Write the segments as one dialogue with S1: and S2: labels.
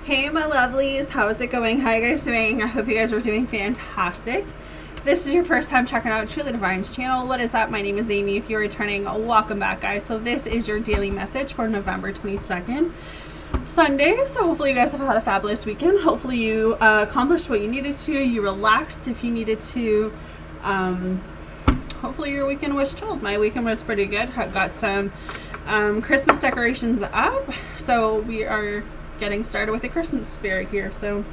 S1: Hey my lovelies, how's it going? How you guys doing? I hope you guys are doing fantastic. If this is your first time checking out Truly Divine's channel, what is up? My name is Amy. If you're returning, welcome back guys. So this is your daily message for November 22nd, Sunday. So hopefully you guys have had a fabulous weekend. Hopefully you accomplished what you needed to. You relaxed if you needed to. Hopefully your weekend was chilled. My weekend was pretty good. I've got some Christmas decorations up. So we are getting started with the Christmas spirit here. So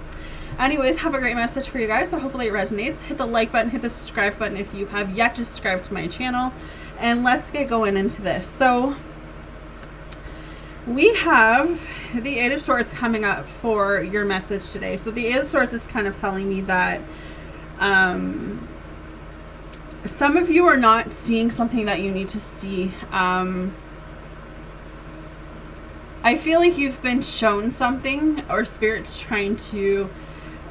S1: anyways, have a great message for you guys. So hopefully it resonates. Hit the like button, hit the subscribe button if you have yet to subscribe to my channel, and let's get going into this. So we have the Eight of Swords coming up for your message today. So the Eight of Swords is kind of telling me that some of you are not seeing something that you need to see. I feel like you've been shown something, or Spirit's trying to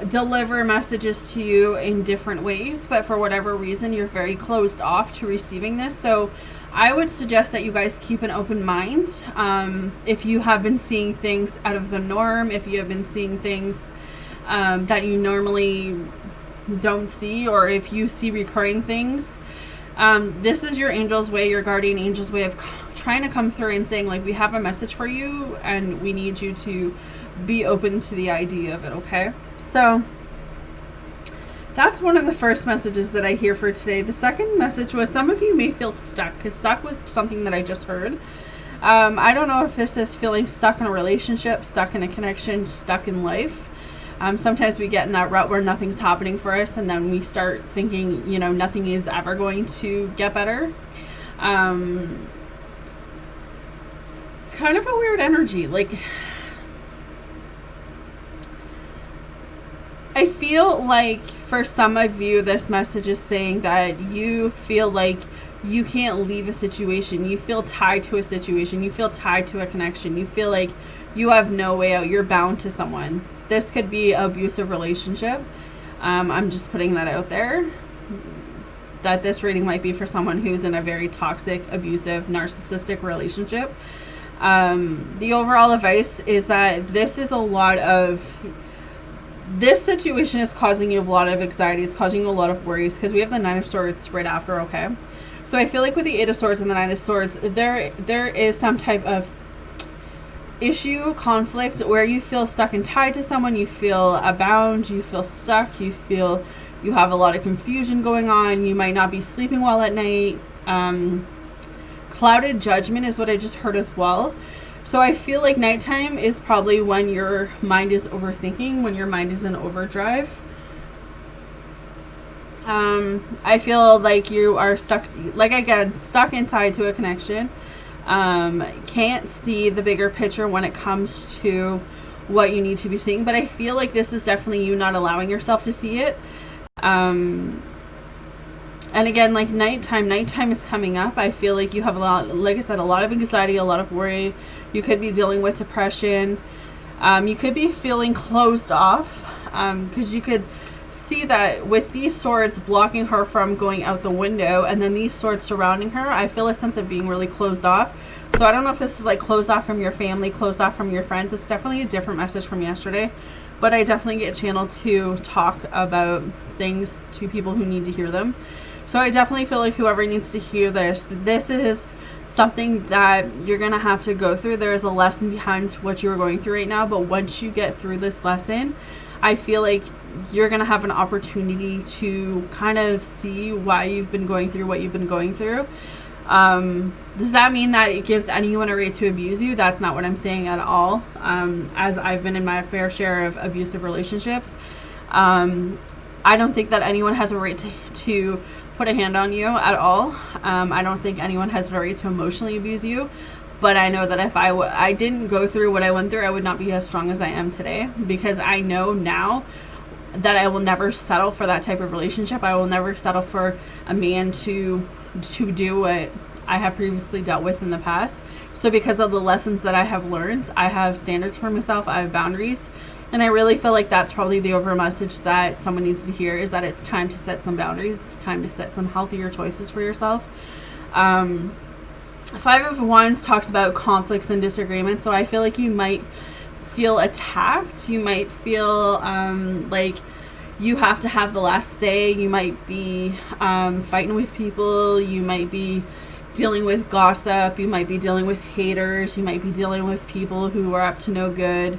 S1: deliver messages to you in different ways, but for whatever reason you're very closed off to receiving this. So I would suggest that you guys keep an open mind. If you have been seeing things out of the norm, if you have been seeing things that you normally don't see, or if you see recurring things, this is your angel's way, your guardian angel's way of trying to come through and saying, like, we have a message for you and we need you to be open to the idea of it. Okay, so that's one of the first messages that I hear for today. The second message was some of you may feel stuck, because stuck was something that I just heard. I don't know if this is feeling stuck in a relationship, stuck in a connection, stuck in life. Sometimes we get in that rut where nothing's happening for us, and then we start thinking, you know, nothing is ever going to get better. It's kind of a weird energy. Like, I feel like for some of you, this message is saying that you feel like you can't leave a situation. You feel tied to a situation. You feel tied to a connection. You feel like you have no way out. You're bound to someone. This could be an abusive relationship. I'm just putting that out there, that this reading might be for someone who's in a very toxic, abusive, narcissistic relationship. The overall advice is that this situation is causing you a lot of anxiety. It's causing you a lot of worries, because we have the Nine of Swords right after. Okay, so I feel like with the Eight of Swords and the Nine of Swords, there is some type of issue, conflict, where you feel stuck and tied to someone. You feel bound, you feel stuck, you feel you have a lot of confusion going on. You might not be sleeping well at night. Clouded judgment is what I just heard as well. So I feel like nighttime is probably when your mind is overthinking, when your mind is in overdrive. I feel like you are stuck, like, again, stuck and tied to a connection. Can't see the bigger picture when it comes to what you need to be seeing, but I feel like this is definitely you not allowing yourself to see it. And again, like, nighttime is coming up. I feel like you have a lot, like I said, a lot of anxiety, a lot of worry. You could be dealing with depression. You could be feeling closed off, because you could see that with these swords blocking her from going out the window, and then these swords surrounding her, I feel a sense of being really closed off. So I don't know if this is like closed off from your family, closed off from your friends. It's definitely a different message from yesterday, but I definitely get channeled to talk about things to people who need to hear them. So I definitely feel like whoever needs to hear this is something that you're going to have to go through. There is a lesson behind what you're going through right now, but once you get through this lesson, I feel like you're going to have an opportunity to kind of see why you've been going through what you've been going through. Does that mean that it gives anyone a right to abuse you? That's not what I'm saying at all. As I've been in my fair share of abusive relationships, I don't think that anyone has a right to put a hand on you at all. I don't think anyone has a right to emotionally abuse you. But I know that if I didn't go through what I went through, I would not be as strong as I am today, because I know now that I will never settle for that type of relationship. I will never settle for a man to do what I have previously dealt with in the past. So because of the lessons that I have learned, I have standards for myself, I have boundaries, and I really feel like that's probably the overall message that someone needs to hear, is that it's time to set some boundaries. It's time to set some healthier choices for yourself. Five of Wands talks about conflicts and disagreements, so I feel like you might feel attacked. You might feel like you have to have the last say. You might be fighting with people. You might be dealing with gossip. You might be dealing with haters. You might be dealing with people who are up to no good.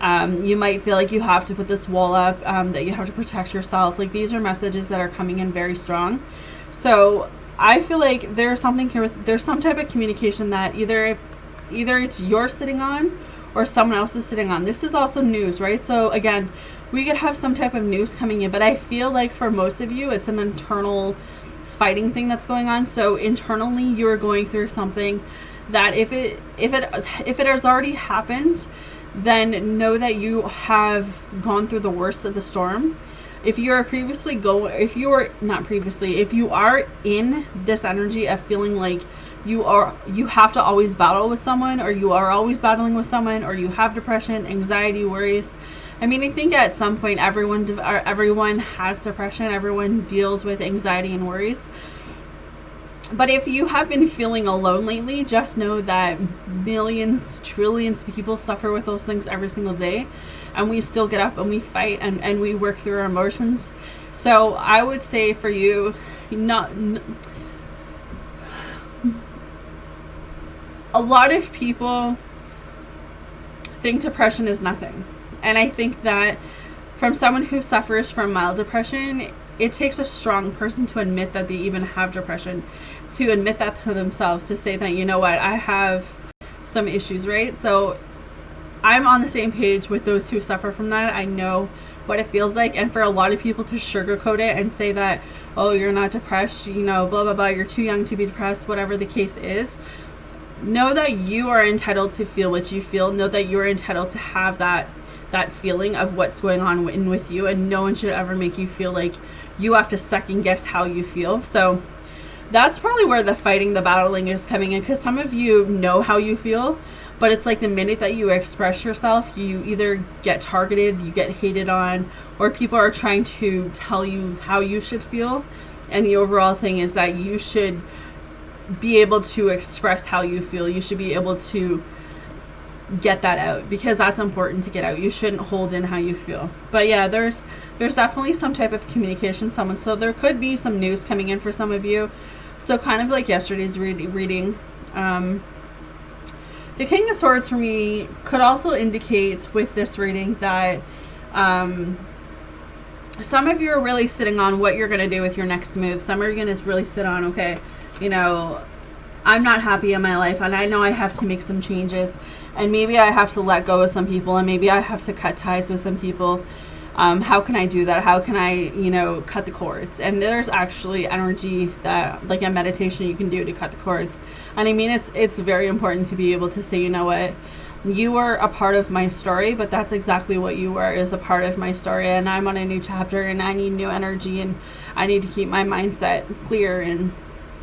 S1: You might feel like you have to put this wall up, that you have to protect yourself. Like, these are messages that are coming in very strong. So I feel like there's something here there's some type of communication that either it's you're sitting on or someone else is sitting on. This is also news, right? So again, we could have some type of news coming in, but I feel like for most of you, it's an internal fighting thing that's going on. So internally, you're going through something that if it has already happened, then know that you have gone through the worst of the storm. If you are in this energy of feeling like you have to always battle with someone, or you are always battling with someone, or you have depression, anxiety, worries. I mean, I think at some point everyone has depression, everyone deals with anxiety and worries. But if you have been feeling alone lately, just know that millions, trillions of people suffer with those things every single day. And we still get up and we fight and we work through our emotions. So I would say for you, a lot of people think depression is nothing. And I think that from someone who suffers from mild depression, it takes a strong person to admit that they even have depression, to admit that to themselves, to say that, you know what, I have some issues, right? So I'm on the same page with those who suffer from that. I know what it feels like. And for a lot of people to sugarcoat it and say that, oh, you're not depressed, blah, blah, blah, you're too young to be depressed, whatever the case is, know that you are entitled to feel what you feel. Know that you're entitled to have that feeling of what's going on with you, and no one should ever make you feel like you have to second guess how you feel. So that's probably where the fighting, the battling is coming in, because some of you know how you feel, but it's like the minute that you express yourself, you either get targeted, you get hated on, or people are trying to tell you how you should feel. And the overall thing is that you should be able to express how you feel. You should be able to get that out, because that's important to get out. You shouldn't hold in how you feel. But yeah, there's definitely some type of communication, so there could be some news coming in for some of you. So kind of like yesterday's reading, the King of Swords for me could also indicate with this reading that some of you are really sitting on what you're going to do with your next move. Some are going to really sit on, okay, I'm not happy in my life, and I know I have to make some changes, and maybe I have to let go of some people, and maybe I have to cut ties with some people. How can I do that? How can I, cut the cords? And there's actually energy that, like a meditation, you can do to cut the cords. And I mean, it's very important to be able to say, you know what, you were a part of my story, but that's exactly what you were, is a part of my story, and I'm on a new chapter, and I need new energy, and I need to keep my mindset clear. And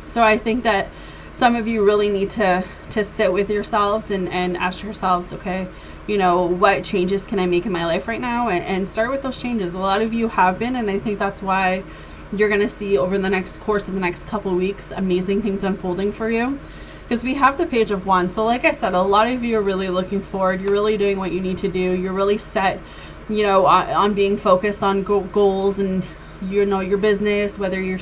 S1: so I think that some of you really need to sit with yourselves and ask yourselves, okay, what changes can I make in my life right now, and start with those changes. A lot of you have been, and I think that's why you're going to see over the next course of the next couple of weeks amazing things unfolding for you, because we have the Page of Wands. So like I said, a lot of you are really looking forward. You're really doing what you need to do. You're really set, on being focused on goals and your business, whether you're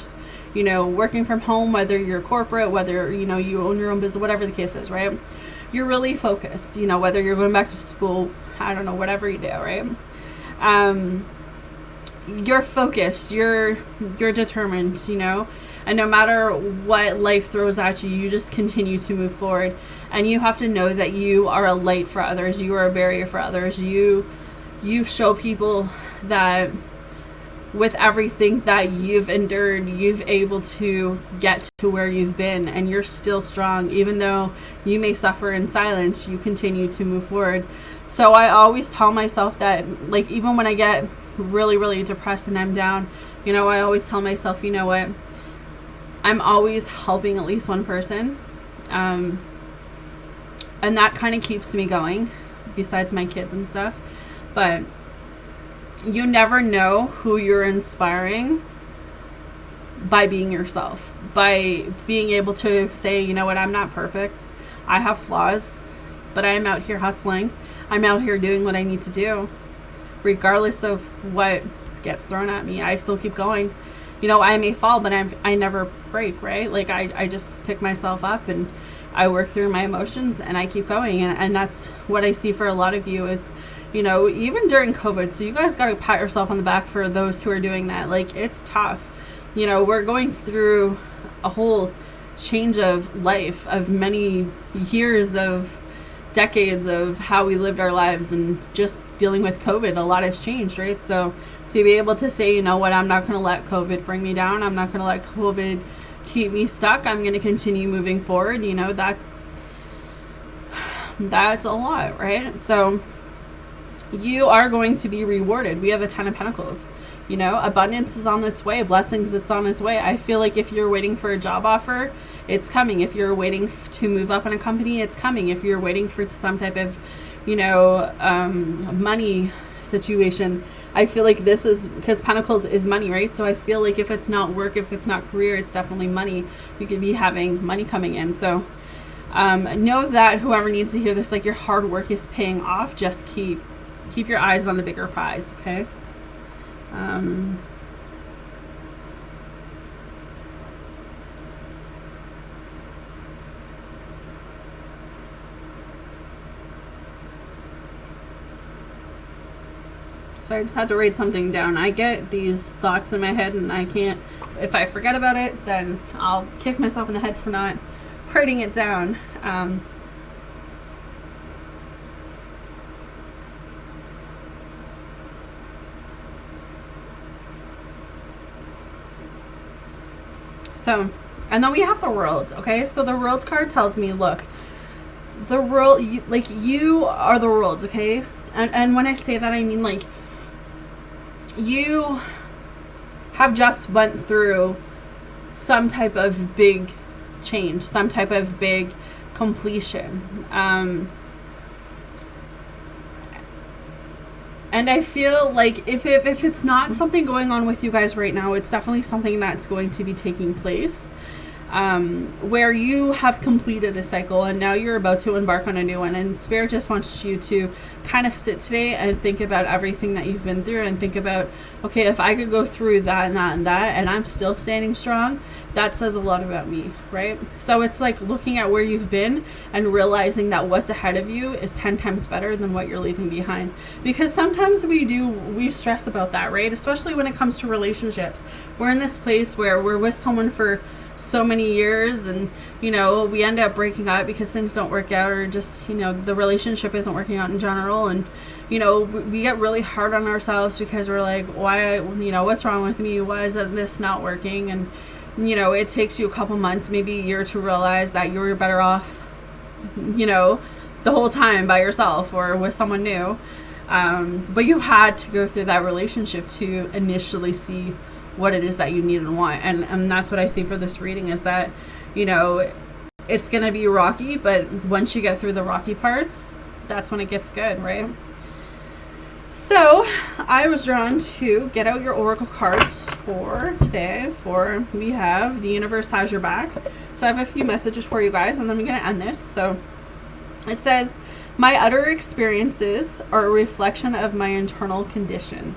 S1: working from home, whether you're corporate, whether, you own your own business, whatever the case is, right? You're really focused, whether you're going back to school, I don't know, whatever you do, right? You're focused, you're determined, and no matter what life throws at you, you just continue to move forward. And you have to know that you are a light for others. You are a barrier for others. You show people that with everything that you've endured, you've able to get to where you've been, and you're still strong. Even though you may suffer in silence, you continue to move forward. So I always tell myself that, like, even when I get really, really depressed and I'm down, I always tell myself, you know what, I'm always helping at least one person. And that kind of keeps me going, besides my kids and stuff. But you never know who you're inspiring by being yourself, by being able to say, you know what, I'm not perfect. I have flaws, but I'm out here hustling. I'm out here doing what I need to do. Regardless of what gets thrown at me, I still keep going. You know, I may fall, but I never break, right? Like, I just pick myself up and I work through my emotions and I keep going. And that's what I see for a lot of you is, you know, even during COVID. So you guys got to pat yourself on the back for those who are doing that. Like, it's tough. You know, we're going through a whole change of life, of many years, of decades of how we lived our lives, and just dealing with COVID, a lot has changed, right? So to be able to say, you know what, I'm not going to let COVID bring me down. I'm not going to let COVID keep me stuck. I'm going to continue moving forward. You know, that's a lot, right? So you are going to be rewarded. We have the 10 of Pentacles. You know, abundance is on its way. Blessings, it's on its way. I feel like if you're waiting for a job offer, it's coming. If you're waiting to move up in a company, it's coming. If you're waiting for some type of, you know, money situation, I feel like this is, because Pentacles is money, right? So I feel like if it's not work, if it's not career, it's definitely money. You could be having money coming in. So know that whoever needs to hear this, like, your hard work is paying off. Just keep your eyes on the bigger prize, okay? So I just had to write something down. I get these thoughts in my head and I can't, if I forget about it, then I'll kick myself in the head for not writing it down. So, and then we have the World, okay? So the World card tells me, look, the world, like, you are the world, okay? And when I say that, I mean, like, you have just went through some type of big change, some type of big completion. And I feel like if it's not something going on with you guys right now, it's definitely something that's going to be taking place, where you have completed a cycle and now you're about to embark on a new one. And Spirit just wants you to kind of sit today and think about everything that you've been through and think about, okay, if I could go through that and that and that and I'm still standing strong, that says a lot about me, right? So it's like looking at where you've been and realizing that what's ahead of you is 10 times better than what you're leaving behind. Because sometimes we stress about that, right? Especially when it comes to relationships. We're in this place where we're with someone for so many years and, you know, we end up breaking up because things don't work out, or just, you know, the relationship isn't working out in general. And, you know, we get really hard on ourselves because we're like, why, you know, what's wrong with me? Why is this not working? And, you know, it takes you a couple months, maybe a year, to realize that you're better off, you know, the whole time by yourself or with someone new. But you had to go through that relationship to initially see what it is that you need and want. And that's what I see for this reading, is that, you know, it's going to be rocky, but once you get through the rocky parts, that's when it gets good, right? So I was drawn to get out your oracle cards for today. We have the universe has your back. So I have a few messages for you guys, and then I'm going to end this. So it says, my utter experiences are a reflection of my internal condition.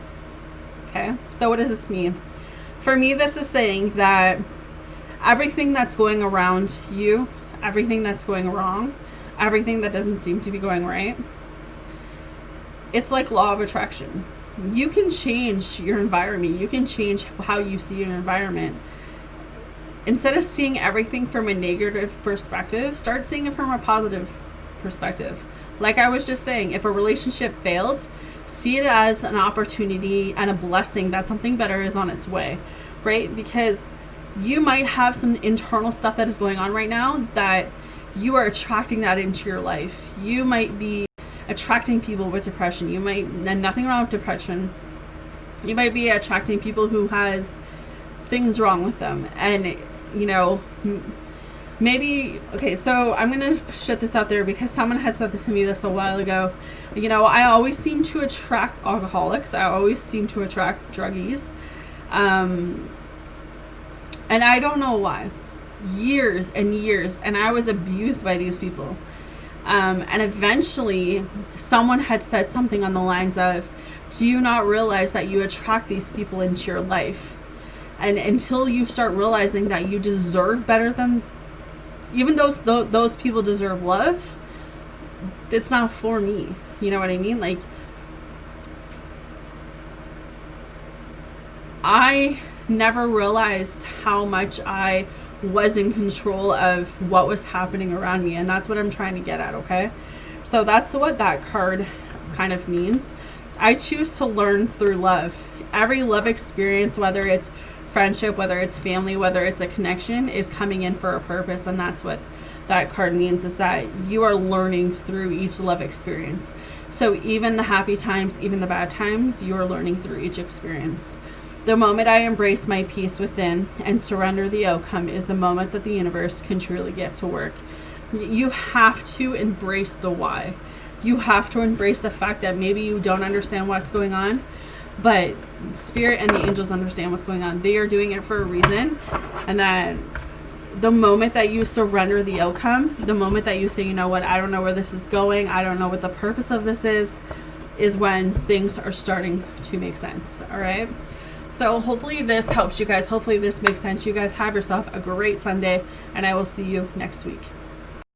S1: Okay, so what does this mean? For me, this is saying that everything that's going around you, everything that's going wrong, everything that doesn't seem to be going right, it's like law of attraction. You can change your environment. You can change how you see your environment. Instead of seeing everything from a negative perspective, start seeing it from a positive perspective. Like I was just saying, if a relationship failed, see it as an opportunity and a blessing that something better is on its way, right? Because you might have some internal stuff that is going on right now that you are attracting that into your life. You might be attracting people with depression. You might, and nothing wrong with depression. You might be attracting people who has things wrong with them. And, you know, maybe, okay, so I'm going to shut this out there because someone has said to me this a while ago. You know, I always seem to attract alcoholics. I always seem to attract druggies. And I don't know why. Years and years. And I was abused by these people. And eventually someone had said something on the lines of, do you not realize that you attract these people into your life? And until you start realizing that you deserve better than, even those people deserve love, it's not for me. You know what I mean? Like, I never realized how much I was in control of what was happening around me, and that's what I'm trying to get at, okay? So that's what that card kind of means. I choose to learn through love. Every love experience, whether it's friendship, whether it's family, whether it's a connection, is coming in for a purpose, and that's what that card means, is that you are learning through each love experience. So even the happy times, even the bad times, you are learning through each experience. The moment I embrace my peace within and surrender the outcome is the moment that the universe can truly get to work. You have to embrace the why. You have to embrace the fact that maybe you don't understand what's going on, but Spirit and the angels understand what's going on. They are doing it for a reason, and that the moment that you surrender the outcome, the moment that you say, you know what, I don't know where this is going, I don't know what the purpose of this is when things are starting to make sense. All right? So hopefully this helps you guys. Hopefully this makes sense. You guys have yourself a great Sunday, and I will see you next week.